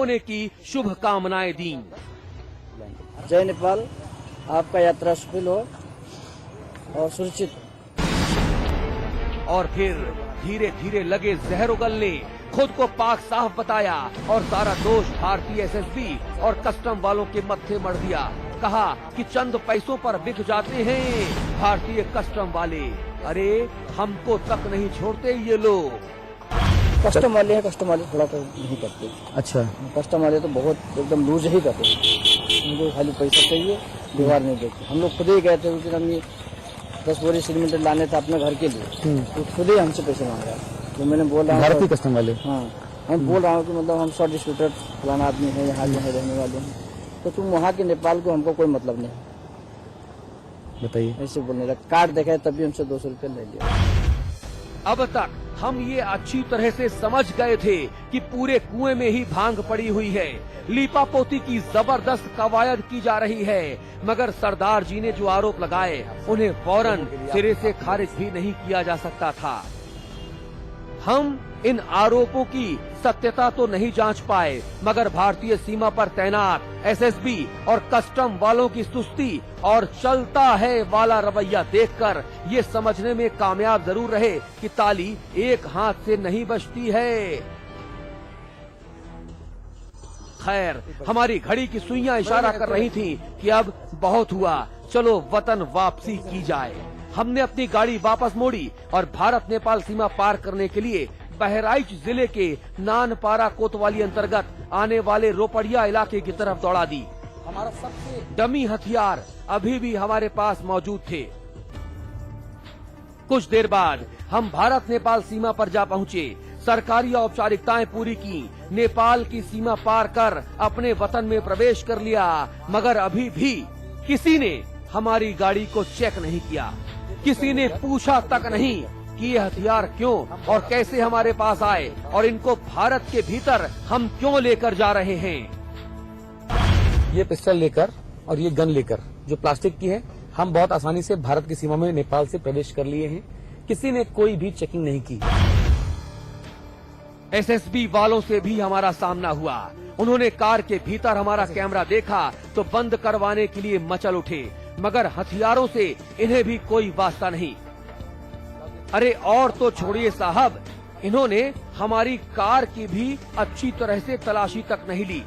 होने की शुभकामनाएं दी। जय नेपाल, आपका यात्रा सफल हो और सुरक्षित। और फिर धीरे धीरे लगे जहर उगलने, खुद को पाक साफ बताया और सारा दोष भारतीय एसएसबी और कस्टम वालों के मत्थे मढ़ दिया। कहा कि चंद पैसों पर बिक जाते हैं भारतीय कस्टम वाले, अरे हमको तक नहीं छोड़ते ये लोग। कस्टम वाले हैं, कस्टम वाले थोड़ा तो नहीं करते। अच्छा, कस्टम वाले तो बहुत एकदम लूज ही करते हैं, उनको खाली पैसा चाहिए, व्यवहार नहीं देते। हम लोग खुद ही गए थे उस दिन, हमने 10 बोरी सीमेंट लाने थे अपने घर के लिए, तो खुद ही हमसे पैसे मांगा। तो मैंने बोला भारतीय कस्टम वाले, हाँ हम बोल रहा हूँ कि मतलब हम 100 डिस्ट्रीब्यूटर फलाना आदमी है, यहाँ यहाँ रहने वाले हैं, तो तुम वहाँ के नेपाल को हमको कोई मतलब नहीं, बताइए। ऐसे बोलने लगा। कार्ड देखा तभी हमसे 200 रुपये ले लिया। अब तक हम ये अच्छी तरह से समझ गए थे कि पूरे कुएं में ही भांग पड़ी हुई है, लीपापोती की जबरदस्त कवायद की जा रही है, मगर सरदार जी ने जो आरोप लगाए उन्हें फौरन सिरे से खारिज भी नहीं किया जा सकता था। हम इन आरोपों की सत्यता तो नहीं जांच पाए, मगर भारतीय सीमा पर तैनात एसएसबी और कस्टम वालों की सुस्ती और चलता है वाला रवैया देखकर ये समझने में कामयाब जरूर रहे कि ताली एक हाथ से नहीं बजती है। खैर, हमारी घड़ी की सुइयां इशारा कर रही थीं कि अब बहुत हुआ, चलो वतन वापसी की जाए। हमने अपनी गाड़ी वापस मोड़ी और भारत नेपाल सीमा पार करने के लिए बहराइच जिले के नानपारा कोतवाली अंतर्गत आने वाले रोपड़िया इलाके की तरफ दौड़ा दी। हमारा सबसे डमी हथियार अभी भी हमारे पास मौजूद थे। कुछ देर बाद हम भारत नेपाल सीमा पर जा पहुंचे, सरकारी औपचारिकताएं पूरी की, नेपाल की सीमा पार कर अपने वतन में प्रवेश कर लिया, मगर अभी भी किसी ने हमारी गाड़ी को चेक नहीं किया, किसी ने पूछा तक नहीं कि ये हथियार क्यों और कैसे हमारे पास आए और इनको भारत के भीतर हम क्यों लेकर जा रहे हैं। ये पिस्टल लेकर और ये गन लेकर जो प्लास्टिक की है, हम बहुत आसानी से भारत की सीमा में नेपाल से प्रवेश कर लिए हैं, किसी ने कोई भी चेकिंग नहीं की। एसएसबी वालों से भी हमारा सामना हुआ, उन्होंने कार के भीतर हमारा कैमरा देखा तो बंद करवाने के लिए मचल उठे, मगर हथियारों से इन्हें भी वाई वास्ता नहीं। अरे और तो छोड़िए साहब, इन्होंने हमारी कार की भी अच्छी तरह से तलाशी तक नहीं ली,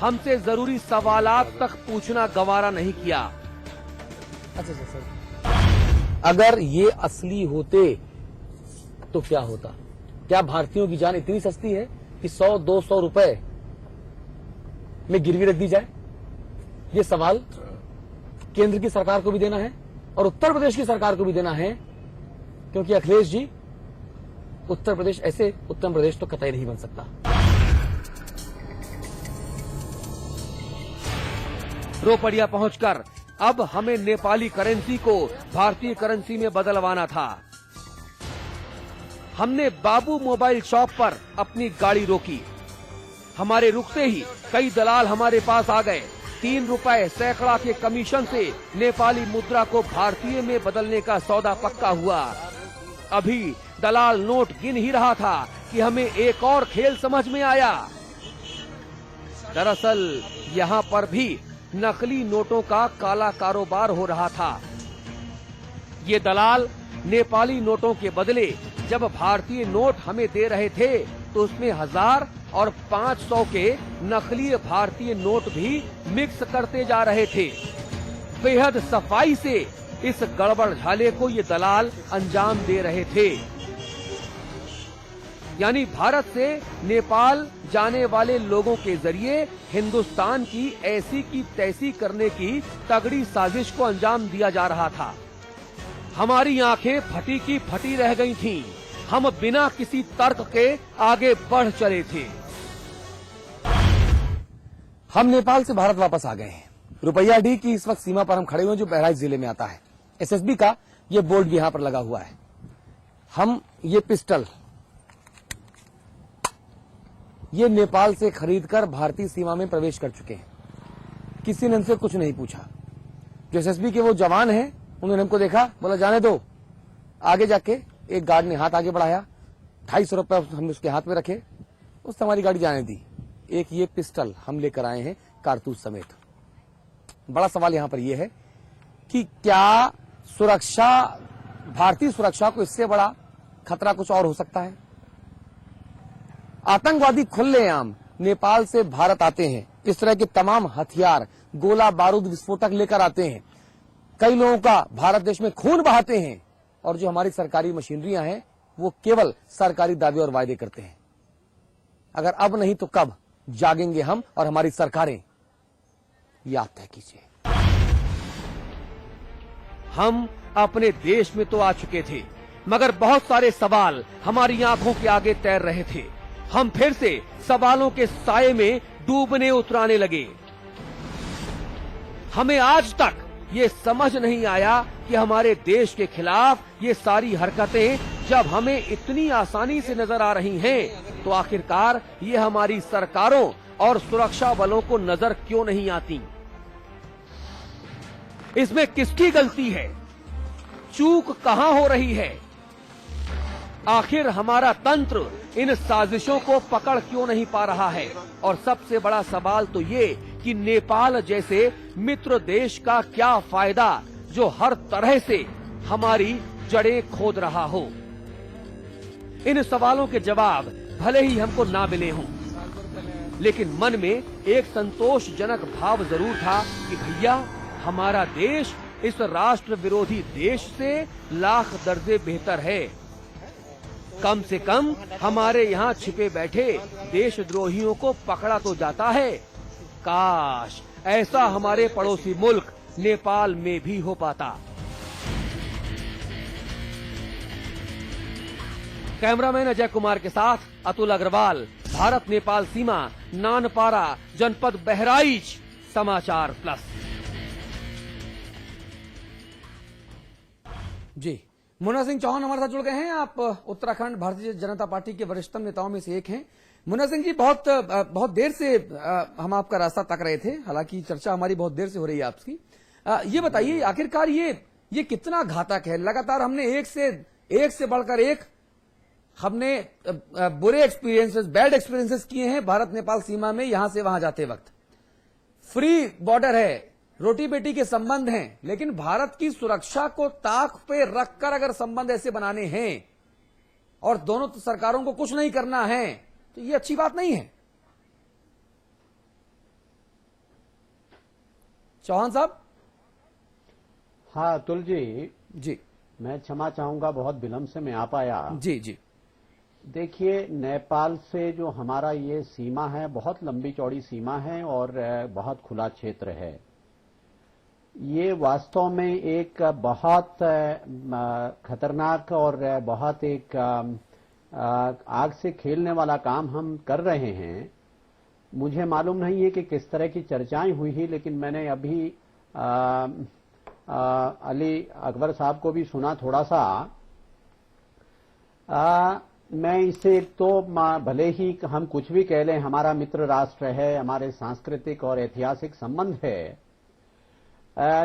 हमसे जरूरी सवालात तक पूछना गवारा नहीं किया। अच्छा सर, अगर ये असली होते तो क्या होता? क्या भारतीयों की जान इतनी सस्ती है कि 100-200 रुपए में गिरवी रख दी जाए? ये सवाल केंद्र की सरकार को भी देना है और उत्तर प्रदेश की सरकार को भी देना है, क्योंकि अखिलेश जी, उत्तर प्रदेश तो कतई नहीं बन सकता। रोपड़िया पहुंचकर अब हमें नेपाली करेंसी को भारतीय करेंसी में बदलवाना था। हमने बाबू मोबाइल शॉप पर अपनी गाड़ी रोकी। हमारे रुकते ही कई दलाल हमारे पास आ गए। 3 रुपए सैकड़ा के कमीशन से नेपाली मुद्रा को भारतीय में बदलने का सौदा पक्का हुआ। अभी दलाल नोट गिन ही रहा था कि हमें एक और खेल समझ में आया। दरअसल यहाँ पर भी नकली नोटों का काला कारोबार हो रहा था। ये दलाल नेपाली नोटों के बदले जब भारतीय नोट हमें दे रहे थे तो उसमें 1000 और 500 के नकली भारतीय नोट भी मिक्स करते जा रहे थे। बेहद सफाई से इस गड़बड़ झाले को ये दलाल अंजाम दे रहे थे। यानी भारत से नेपाल जाने वाले लोगों के जरिए हिंदुस्तान की ऐसी की तैसी करने की तगड़ी साजिश को अंजाम दिया जा रहा था। हमारी आंखें फटी की फटी रह गई थीं। हम बिना किसी तर्क के आगे बढ़ चले थे। हम नेपाल से भारत वापस आ गए हैं। रुपैयाडीह की इस वक्त सीमा पर हम खड़े हुए हैं, जो बहराइच जिले में आता है। एसएसबी का ये बोर्ड भी यहां पर लगा हुआ है। हम ये पिस्टल ये नेपाल से खरीदकर भारतीय सीमा में प्रवेश कर चुके हैं। किसी ने हमसे कुछ नहीं पूछा। जो एसएसबी के वो जवान हैं, उन्होंने हमको देखा, बोला जाने दो। आगे जाके एक गार्ड ने हाथ आगे बढ़ाया, 250 रुपए हमने उसके हाथ में रखे, उसने हमारी गाड़ी जाने दी। एक ये पिस्टल हम लेकर आए हैं कारतूस समेत। बड़ा सवाल यहां पर यह है कि क्या सुरक्षा, भारतीय सुरक्षा को इससे बड़ा खतरा कुछ और हो सकता है? आतंकवादी खुलेआम नेपाल से भारत आते हैं, इस तरह के तमाम हथियार, गोला बारूद, विस्फोटक लेकर आते हैं, कई लोगों का भारत देश में खून बहाते हैं, और जो हमारी सरकारी मशीनरियां हैं वो केवल सरकारी दावे और वायदे करते हैं। अगर अब नहीं तो कब जागेंगे हम और हमारी सरकारें, ये आप तय कीजिए। हम अपने देश में तो आ चुके थे, मगर बहुत सारे सवाल हमारी आंखों के आगे तैर रहे थे। हम फिर से सवालों के साए में डूबने उतराने लगे। हमें आज तक ये समझ नहीं आया कि हमारे देश के खिलाफ ये सारी हरकतें जब हमें इतनी आसानी से नजर आ रही हैं, तो आखिरकार ये हमारी सरकारों और सुरक्षा बलों को नजर क्यों नहीं आती? इसमें किसकी गलती है? चूक कहां हो रही है? आखिर हमारा तंत्र इन साजिशों को पकड़ क्यों नहीं पा रहा है? और सबसे बड़ा सवाल तो ये कि नेपाल जैसे मित्र देश का क्या फायदा जो हर तरह से हमारी जड़ें खोद रहा हो? इन सवालों के जवाब भले ही हमको ना मिले हों, लेकिन मन में एक संतोषजनक भाव जरूर था कि भैया, हमारा देश इस राष्ट्र विरोधी देश से लाख दर्जे बेहतर है। कम से कम हमारे यहाँ छिपे बैठे देशद्रोहियों को पकड़ा तो जाता है। काश ऐसा हमारे पड़ोसी मुल्क नेपाल में भी हो पाता। कैमरामैन अजय कुमार के साथ अतुल अग्रवाल, भारत नेपाल सीमा, नानपारा, जनपद बहराइच, समाचार प्लस। जी, मुन्ना सिंह चौहान हमारे साथ जुड़ गए हैं। आप उत्तराखंड भारतीय जनता पार्टी के वरिष्ठतम नेताओं में से एक हैं। मुन्ना सिंह जी, बहुत देर से हम आपका रास्ता तक रहे थे, हालांकि चर्चा हमारी बहुत देर से हो रही है आपकी। ये बताइए, आखिरकार ये कितना घातक है? लगातार हमने एक से बढ़कर एक हमने बुरे एक्सपीरियंसेस, बैड एक्सपीरियंसेस किए हैं भारत नेपाल सीमा में, यहां से वहां जाते वक्त। फ्री बॉर्डर है, रोटी बेटी के संबंध हैं, लेकिन भारत की सुरक्षा को ताक पे रखकर अगर संबंध ऐसे बनाने हैं और दोनों सरकारों को कुछ नहीं करना है, तो ये अच्छी बात नहीं है। चौहान साहब। हाँ अतुल जी, जी मैं क्षमा चाहूंगा, बहुत विलंब से मैं आ पाया। जी जी। देखिए, नेपाल से जो हमारा ये सीमा है, बहुत लंबी चौड़ी सीमा है और बहुत खुला क्षेत्र है। ये वास्तव में एक बहुत खतरनाक और बहुत एक आग से खेलने वाला काम हम कर रहे हैं। मुझे मालूम नहीं है कि किस तरह की चर्चाएं हुई ही, लेकिन मैंने अभी अली अकबर साहब को भी सुना थोड़ा सा। मैं इसे तो भले ही हम कुछ भी कह लें, हमारा मित्र राष्ट्र है, हमारे सांस्कृतिक और ऐतिहासिक संबंध है,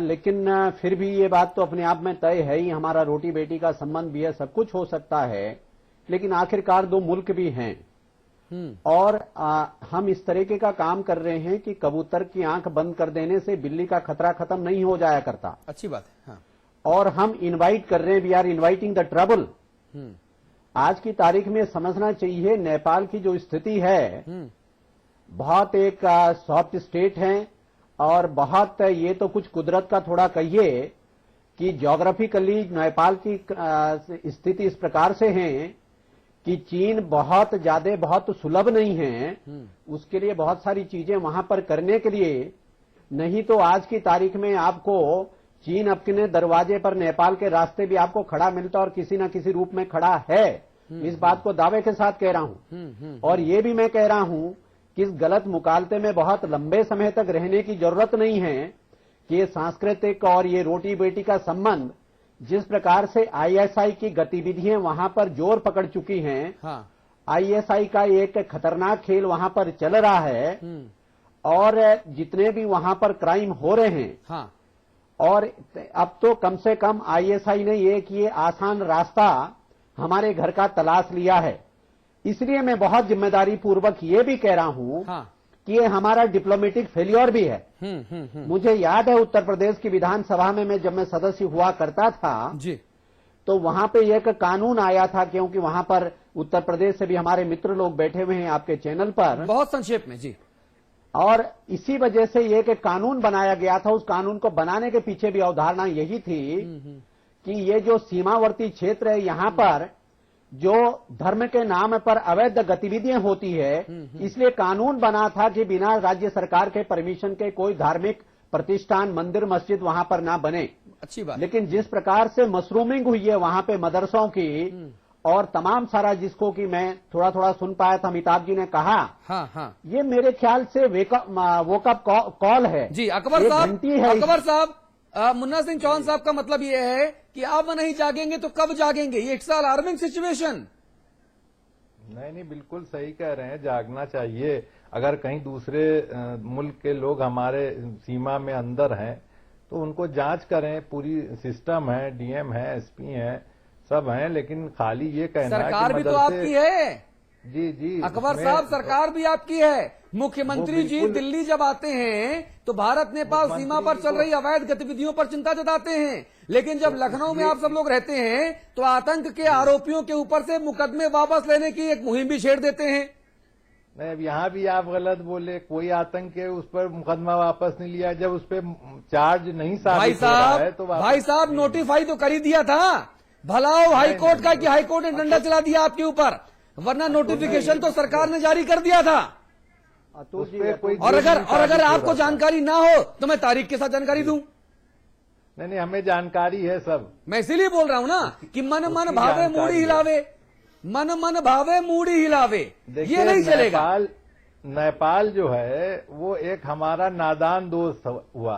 लेकिन फिर भी ये बात तो अपने आप में तय है ही, हमारा रोटी बेटी का संबंध भी है, सब कुछ हो सकता है, लेकिन आखिरकार दो मुल्क भी हैं। और हम इस तरीके का काम कर रहे हैं कि कबूतर की आंख बंद कर देने से बिल्ली का खतरा खत्म नहीं हो जाया करता। अच्छी बात है। हाँ। और हम इनवाइट कर रहे हैं, we are inviting the trouble. आज की तारीख में समझना चाहिए, नेपाल की जो स्थिति है, बहुत एक सॉफ्ट स्टेट है और बहुत, ये तो कुछ कुदरत का थोड़ा कहिए कि ज्योग्राफिकली नेपाल की स्थिति इस प्रकार से है कि चीन बहुत ज्यादा, बहुत सुलभ नहीं है। उसके लिए बहुत सारी चीजें वहां पर करने के लिए, नहीं तो आज की तारीख में आपको चीन अपने दरवाजे पर नेपाल के रास्ते भी आपको खड़ा मिलता और किसी न किसी रूप में खड़ा है। इस बात को दावे के साथ कह रहा हूं। और ये भी मैं कह रहा हूं कि इस गलत मुकालते में बहुत लंबे समय तक रहने की जरूरत नहीं है कि ये सांस्कृतिक और ये रोटी बेटी का संबंध, जिस प्रकार से आईएसआई की गतिविधियां वहां पर जोर पकड़ चुकी हैं। हाँ। आईएसआई का एक खतरनाक खेल वहां पर चल रहा है और जितने भी वहां पर क्राइम हो रहे हैं। हाँ। और अब तो कम से कम आईएसआई ने ये आसान रास्ता हमारे घर का तलाश लिया है। इसलिए मैं बहुत जिम्मेदारी पूर्वक ये भी कह रहा हूं। हाँ। कि ये हमारा डिप्लोमेटिक फेल्योर भी है। मुझे याद है उत्तर प्रदेश की विधानसभा में जब मैं सदस्य हुआ करता था जी, तो वहां पे एक कानून आया था, क्योंकि वहां पर उत्तर प्रदेश से भी हमारे मित्र लोग बैठे हुए हैं आपके चैनल पर, बहुत संक्षेप में जी। और इसी वजह से एक कानून बनाया गया था। उस कानून को बनाने के पीछे भी अवधारणा यही थी कि ये जो सीमावर्ती क्षेत्र है, यहाँ पर जो धर्म के नाम पर अवैध गतिविधियां होती है, इसलिए कानून बना था कि बिना राज्य सरकार के परमिशन के कोई धार्मिक प्रतिष्ठान, मंदिर, मस्जिद वहां पर ना बने। अच्छी बात। लेकिन जिस प्रकार से मशरूमिंग हुई है वहां पे मदरसों की और तमाम सारा, जिसको कि मैं थोड़ा थोड़ा सुन पाया था, अमिताभ जी ने कहा, हाँ हाँ ये मेरे ख्याल से वोकअप कॉल है जी। अकबर ये साहब, घंटी है। अकबर साहब, मुन्ना सिंह चौहान साहब का मतलब ये है कि अब नहीं जागेंगे तो कब जागेंगे? ये इट्स अलार्मिंग सिचुएशन। नहीं, बिल्कुल सही कह रहे हैं, जागना चाहिए। अगर कहीं दूसरे मुल्क के लोग हमारे सीमा में अंदर हैं तो उनको जांच करें। पूरी सिस्टम है, डीएम है, एसपी है, सब हैं, लेकिन खाली ये कहना सरकार है कि भी तो आपकी है। जी अकबर इसमें साहब, सरकार भी आपकी है। मुख्यमंत्री जी बिल्कुल। दिल्ली जब आते हैं तो भारत नेपाल सीमा पर चल रही अवैध गतिविधियों पर चिंता जताते हैं, लेकिन जब लखनऊ में आप सब लोग रहते हैं तो आतंक के आरोपियों के ऊपर से मुकदमे वापस लेने की एक मुहिम भी छेड़ देते हैं। नहीं, अब यहाँ भी आप गलत बोले। कोई आतंक है, उस पर मुकदमा वापस नहीं लिया। जब उस पर चार्ज नहीं साबित हो रहा है तो भाई साहब नोटिफाई तो कर ही दिया था। भला हो हाईकोर्ट का कि हाईकोर्ट ने डंडा चला दिया आपके ऊपर, वरना नोटिफिकेशन तो सरकार ने जारी कर दिया था। उस पे कोई और अगर आपको हो रहा था। जानकारी ना हो तो मैं तारीख के साथ जानकारी दूं। नहीं, हमें जानकारी है सब। मैं इसीलिए बोल रहा हूं ना कि मन उसकी भावे जानकारी मूड़ी है। हिलावे, मन भावे मूड़ी हिलावे, ये नहीं चलेगा। नेपाल जो है वो एक हमारा नादान दोस्त हुआ।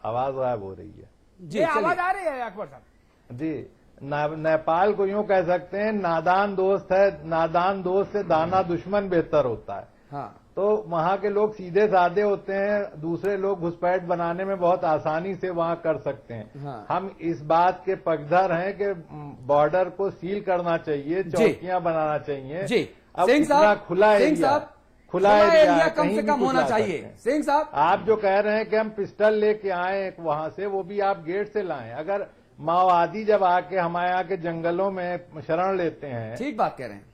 आवाज गायब हो रही है जी, आवाज आ रही है अकबर साहब जी। नेपाल को यूं कह सकते हैं नादान दोस्त है। नादान दोस्त से दाना दुश्मन बेहतर होता है। हाँ, तो वहां के लोग सीधे साधे होते हैं, दूसरे लोग घुसपैठ बनाने में बहुत आसानी से वहां कर सकते हैं। हाँ। हम इस बात के पक्षधर हैं कि बॉर्डर को सील करना चाहिए, चौकियां बनाना चाहिए। जी। अब सिंह इतना साहब, खुला सिंह एरिया, साहब, खुला एरिया कम कहीं से भी कम कुछ होना ला चाहिए। सकते हैं। सिंह साहब, आप जो कह रहे हैं कि हम पिस्टल लेके आए वहां से, वो भी आप गेट से लाएं। अगर माओवादी जब आके हमारे यहाँ के जंगलों में शरण लेते हैं, ठीक बात कह रहे हैं।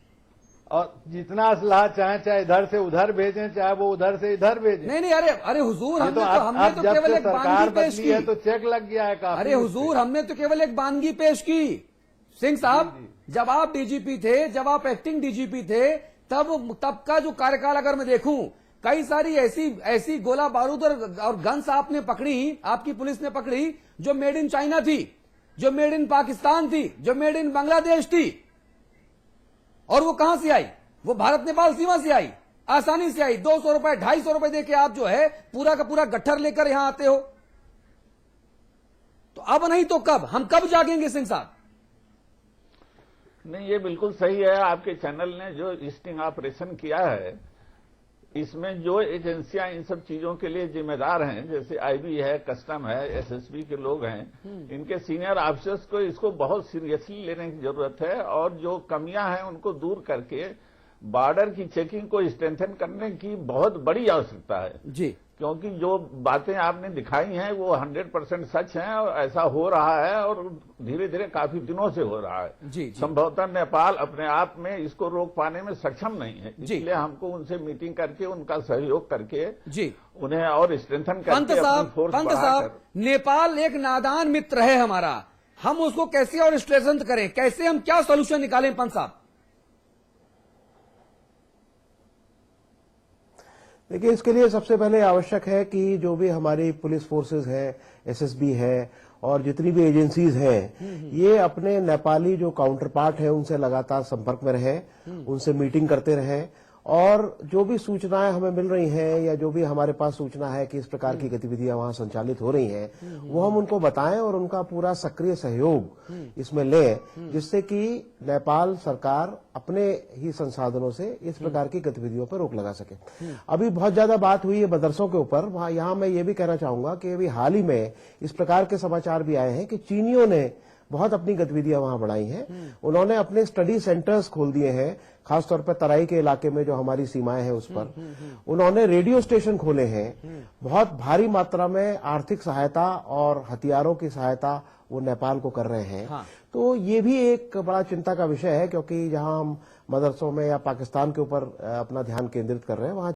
और जितना असलाह चाहे इधर से उधर भेजें, चाहे वो उधर से इधर भेजें। नहीं, अरे हुजूर, ये तो हमने अब तो जब केवल से एक सरकार बानगी पेश बदली है की। तो चेक लग गया है काफी। अरे हुजूर, हमने तो केवल एक बानगी पेश की। सिंह साहब, जब आप डीजीपी थे, जब आप एक्टिंग डीजीपी थे, तब का जो कार्यकाल अगर मैं देखूं, कई सारी ऐसी गोला बारूद और गन्स आपने पकड़ी, आपकी पुलिस ने पकड़ी, जो मेड इन चाइना थी, जो मेड इन पाकिस्तान थी, जो मेड इन बांग्लादेश थी। और वो कहां से आई? वो भारत नेपाल सीमा से आई, आसानी से आई। 200 रुपए, 250 रुपए देके आप जो है पूरा का पूरा गट्ठर लेकर यहां आते हो। तो अब नहीं तो कब? हम कब जागेंगे सिंह साहब? नहीं, ये बिल्कुल सही है। आपके चैनल ने जो स्टिंग ऑपरेशन किया है, इसमें जो एजेंसियां इन सब चीजों के लिए जिम्मेदार हैं, जैसे आईबी है, कस्टम है, एसएसबी के लोग हैं, इनके सीनियर ऑफिसर्स को इसको बहुत सीरियसली लेने की जरूरत है और जो कमियां हैं उनको दूर करके बॉर्डर की चेकिंग को स्ट्रेंथन करने की बहुत बड़ी आवश्यकता है जी। क्योंकि जो बातें आपने दिखाई हैं वो 100% सच हैं और ऐसा हो रहा है और धीरे धीरे काफी दिनों से हो रहा है। जी। संभवतः नेपाल अपने आप में इसको रोक पाने में सक्षम नहीं है, जी। इसलिए हमको उनसे मीटिंग करके उनका सहयोग करके जी, उन्हें और स्ट्रेंथन पंत करके अपनी साहब, फोर्स पंत बढ़ाकर। साहब, नेपाल एक नादान मित्र है हमारा, हम उसको कैसे और स्ट्रेंथन करें? कैसे हम क्या सोल्यूशन निकालें पंत साहब? देखिए, इसके लिए सबसे पहले आवश्यक है कि जो भी हमारी पुलिस फोर्सेस है, एसएसबी है और जितनी भी एजेंसीज हैं, ये अपने नेपाली जो काउंटर पार्ट है उनसे लगातार संपर्क में रहे, उनसे मीटिंग करते रहे और जो भी सूचनाएं हमें मिल रही हैं या जो भी हमारे पास सूचना है कि इस प्रकार की गतिविधियां वहां संचालित हो रही हैं, वो हम उनको बताएं और उनका पूरा सक्रिय सहयोग इसमें लें, जिससे कि नेपाल सरकार अपने ही संसाधनों से इस प्रकार की गतिविधियों पर रोक लगा सके। अभी बहुत ज्यादा बात हुई है मदरसों के ऊपर। यहाँ मैं ये भी कहना चाहूंगा कि अभी हाल ही में इस प्रकार के समाचार भी आए हैं कि चीनियों ने बहुत अपनी गतिविधियां वहां बढ़ाई हैं। उन्होंने अपने स्टडी सेंटर्स खोल दिए हैं, खासतौर पर तराई के इलाके में जो हमारी सीमाएं हैं उस पर। उन्होंने रेडियो स्टेशन खोले हैं। बहुत भारी मात्रा में आर्थिक सहायता और हथियारों की सहायता वो नेपाल को कर रहे हैं। हाँ। तो ये भी एक बड़ा चिंता का विषय है, क्योंकि जहां हम मदरसों में या पाकिस्तान के ऊपर अपना ध्यान केंद्रित कर रहे हैं, वहां